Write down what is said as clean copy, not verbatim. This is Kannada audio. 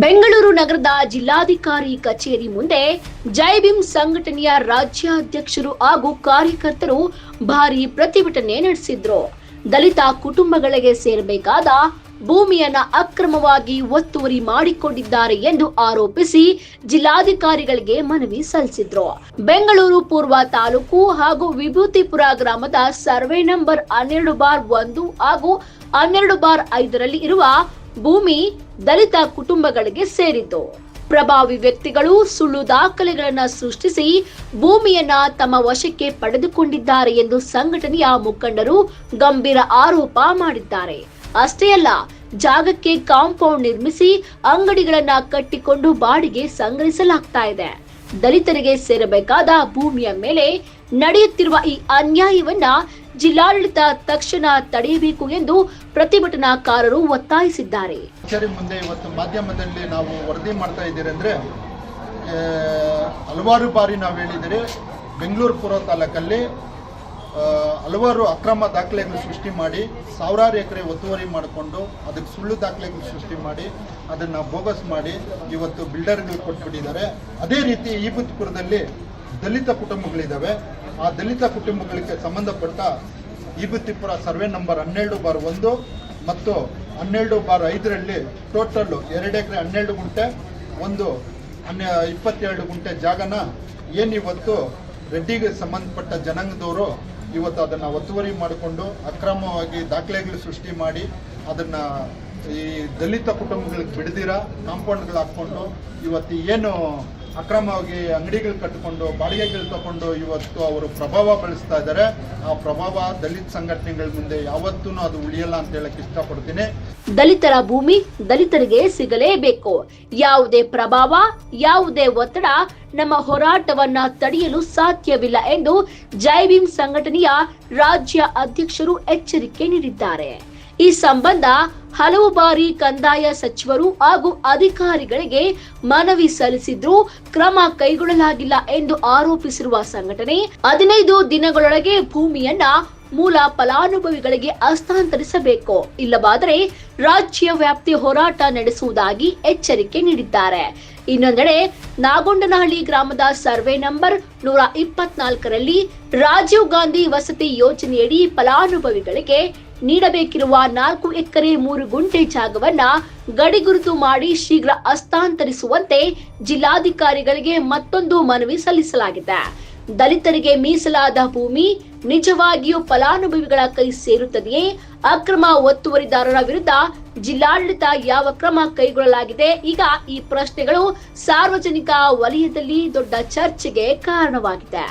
ಬೆಂಗಳೂರು ನಗರದ ಜಿಲ್ಲಾಧಿಕಾರಿ ಕಚೇರಿ ಮುಂದೆ ಜೈ ಭೀಮ್ ಸಂಘಟನೆಯ ರಾಜ್ಯಾಧ್ಯಕ್ಷರು ಹಾಗೂ ಕಾರ್ಯಕರ್ತರು ಭಾರೀ ಪ್ರತಿಭಟನೆ ನಡೆಸಿದ್ರು. ದಲಿತ ಕುಟುಂಬಗಳಿಗೆ ಸೇರಬೇಕಾದ ಭೂಮಿಯನ್ನ ಅಕ್ರಮವಾಗಿ ಒತ್ತುವರಿ ಮಾಡಿಕೊಂಡಿದ್ದಾರೆ ಎಂದು ಆರೋಪಿಸಿ ಜಿಲ್ಲಾಧಿಕಾರಿಗಳಿಗೆ ಮನವಿ ಸಲ್ಲಿಸಿದ್ರು. ಬೆಂಗಳೂರು ಪೂರ್ವ ತಾಲೂಕು ಹಾಗೂ ವಿಭೂತಿಪುರ ಗ್ರಾಮದ ಸರ್ವೆ ನಂಬರ್ 12/1 ಹಾಗೂ 12/5ರಲ್ಲಿ ಇರುವ ಭೂಮಿ ದಲಿತ ಕುಟುಂಬಗಳಿಗೆ ಸೇರಿದ್ದು. ಪ್ರಭಾವಿ ವ್ಯಕ್ತಿಗಳು ಸುಳ್ಳು ದಾಖಲೆಗಳನ್ನು ಸೃಷ್ಟಿಸಿ ಭೂಮಿಯನ್ನ ತಮ್ಮ ವಶಕ್ಕೆ ಪಡೆದುಕೊಂಡಿದ್ದಾರೆ ಎಂದು ಸಂಘಟನೆಯ ಮುಖಂಡರು ಗಂಭೀರ ಆರೋಪ ಮಾಡಿದ್ದಾರೆ. ಅಷ್ಟೇ ಅಲ್ಲ, ಜಾಗಕ್ಕೆ ಕಾಂಪೌಂಡ್ ನಿರ್ಮಿಸಿ ಅಂಗಡಿಗಳನ್ನ ಕಟ್ಟಿಕೊಂಡು ಬಾಡಿಗೆ ಸಂಗ್ರಹಿಸಲಾಗ್ತಾ ಇದೆ. ದಲಿತರಿಗೆ ಸೇರಬೇಕಾದ ಭೂಮಿಯ ಮೇಲೆ ನಡೆಯುತ್ತಿರುವ ಈ ಅನ್ಯಾಯವನ್ನ ಜಿಲ್ಲಾಡಳಿತ ತಕ್ಷಣ ತಡೆಯಬೇಕು ಎಂದು ಪ್ರತಿಭಟನಾಕಾರರು ಒತ್ತಾಯಿಸಿದ್ದಾರೆ. ಮುಂದೆ ಇವತ್ತು ಮಾಧ್ಯಮದಲ್ಲಿ ನಾವು ವರದಿ ಮಾಡ್ತಾ ಇದ್ದೀರಿ ಅಂದ್ರೆ ಹಲವಾರು ಬಾರಿ ನಾವು ಹೇಳಿದರೆ ಬೆಂಗಳೂರು ಪೂರ್ವ ತಾಲೂಕಲ್ಲಿ ಹಲವಾರು ಅಕ್ರಮ ದಾಖಲೆಗಳು ಸೃಷ್ಟಿ ಮಾಡಿ ಸಾವಿರಾರು ಎಕರೆ ಒತ್ತುವರಿ ಮಾಡಿಕೊಂಡು ಅದಕ್ಕೆ ಸುಳ್ಳು ದಾಖಲೆಗಳು ಸೃಷ್ಟಿ ಮಾಡಿ ಅದನ್ನು ಬೋಗಸ್ ಮಾಡಿ ಇವತ್ತು ಬಿಲ್ಡರ್ಗಳು ಕೊಟ್ಬಿಟ್ಟಿದ್ದಾರೆ. ಅದೇ ರೀತಿ ವಿಭೂತಿಪುರದಲ್ಲಿ ದಲಿತ ಕುಟುಂಬಗಳಿದ್ದಾವೆ. ಆ ದಲಿತ ಕುಟುಂಬಗಳಿಗೆ ಸಂಬಂಧಪಟ್ಟ ವಿಭೂತಿಪುರ ಸರ್ವೆ ನಂಬರ್ 12/1 ಮತ್ತು 12/5ರಲ್ಲಿ ಟೋಟಲ್ 2 ಎಕರೆ 12 ಗುಂಟೆ 22 ಗುಂಟೆ ಜಾಗನ ಏನಿವತ್ತು ರೆಡ್ಡಿಗೆ ಸಂಬಂಧಪಟ್ಟ ಜನಾಂಗದವರು ಇವತ್ತು ಅದನ್ನು ಒತ್ತುವರಿ ಮಾಡಿಕೊಂಡು ಅಕ್ರಮವಾಗಿ ದಾಖಲೆಗಳು ಸೃಷ್ಟಿ ಮಾಡಿ ಅದನ್ನು ಈ ದಲಿತ ಕುಟುಂಬಗಳಿಗೆ ಬಿಡದಿರ ಕಾಂಪೌಂಡ್ಗಳು ಹಾಕ್ಕೊಂಡು ಇವತ್ತು ಏನು ಅಕ್ರಮವಾಗಿ ಅಂಗಡಿಗಳು ಕಟ್ಟಿಕೊಂಡು ಬಾಡಿಗೆಗಳು ತಗೊಂಡು ಇವತ್ತು ಅವರು ಪ್ರಭಾವ ಬೆಳೆಸ್ತಾ ಇದ್ದಾರೆ. ಆ ಪ್ರಭಾವ ದಲಿತ ಸಂಘಟನೆಗಳ ಮುಂದೆ ಯಾವತ್ತೂ ಅದು ಉಳಿಯಲ್ಲ ಅಂತ ಹೇಳಕ್ ಇಷ್ಟಪಡ್ತೀನಿ. ದಲಿತರ ಭೂಮಿ ದಲಿತರಿಗೆ ಸಿಗಲೇಬೇಕು. ಯಾವುದೇ ಪ್ರಭಾವ, ಯಾವುದೇ ಒತ್ತಡ ನಮ್ಮ ಹೋರಾಟವನ್ನ ತಡೆಯಲು ಸಾಧ್ಯವಿಲ್ಲ ಎಂದು ಜೈ ಭೀಮ್ ಸಂಘಟನೆಯ ರಾಜ್ಯ ಅಧ್ಯಕ್ಷರು ಎಚ್ಚರಿಕೆ ನೀಡಿದ್ದಾರೆ. ಈ ಸಂಬಂಧ ಹಲವು ಬಾರಿ ಕಂದಾಯ ಸಚಿವರು ಹಾಗೂ ಅಧಿಕಾರಿಗಳಿಗೆ ಮನವಿ ಸಲ್ಲಿಸಿದ್ರೂ ಕ್ರಮ ಕೈಗೊಳ್ಳಲಾಗಿಲ್ಲ ಎಂದು ಆರೋಪಿಸಿರುವ ಸಂಘಟನೆ 15 ದಿನಗಳೊಳಗೆ ಭೂಮಿಯನ್ನ ಮೂಲ ಫಲಾನುಭವಿಗಳಿಗೆ ಹಸ್ತಾಂತರಿಸಬೇಕು, ಇಲ್ಲವಾದರೆ ರಾಜ್ಯ ವ್ಯಾಪ್ತಿ ಹೋರಾಟ ನಡೆಸುವುದಾಗಿ ಎಚ್ಚರಿಕೆ ನೀಡಿದ್ದಾರೆ. ಇನ್ನೊಂದೆಡೆ ನಾಗೊಂಡನಹಳ್ಳಿ ಗ್ರಾಮದ ಸರ್ವೆ ನಂಬರ್ 124ರಲ್ಲಿ ರಾಜೀವ್ ಗಾಂಧಿ ವಸತಿ ಯೋಜನೆಯಡಿ ಫಲಾನುಭವಿಗಳಿಗೆ ನೀಡಬೇಕಿರುವ 4 ಎಕರೆ 3 ಗುಂಟೆ ಜಾಗವನ್ನ ಗಡಿಗುರುತು ಮಾಡಿ ಶೀಘ್ರ ಹಸ್ತಾಂತರಿಸುವಂತೆ ಜಿಲ್ಲಾಧಿಕಾರಿಗಳಿಗೆ ಮತ್ತೊಂದು ಮನವಿ ಸಲ್ಲಿಸಲಾಗಿದೆ. ದಲಿತರಿಗೆ ಮೀಸಲಾದ ಭೂಮಿ ನಿಜವಾಗಿಯೂ ಫಲಾನುಭವಿಗಳ ಕೈ ಸೇರುತ್ತದೆಯೇ? ಅಕ್ರಮ ಒತ್ತುವರಿದಾರರ ವಿರುದ್ಧ ಜಿಲ್ಲಾಡಳಿತ ಯಾವ ಕ್ರಮ ಕೈಗೊಳ್ಳಲಾಗಿದೆ? ಈಗ ಈ ಪ್ರಶ್ನೆಗಳು ಸಾರ್ವಜನಿಕ ವಲಯದಲ್ಲಿ ದೊಡ್ಡ ಚರ್ಚೆಗೆ ಕಾರಣವಾಗಿದೆ.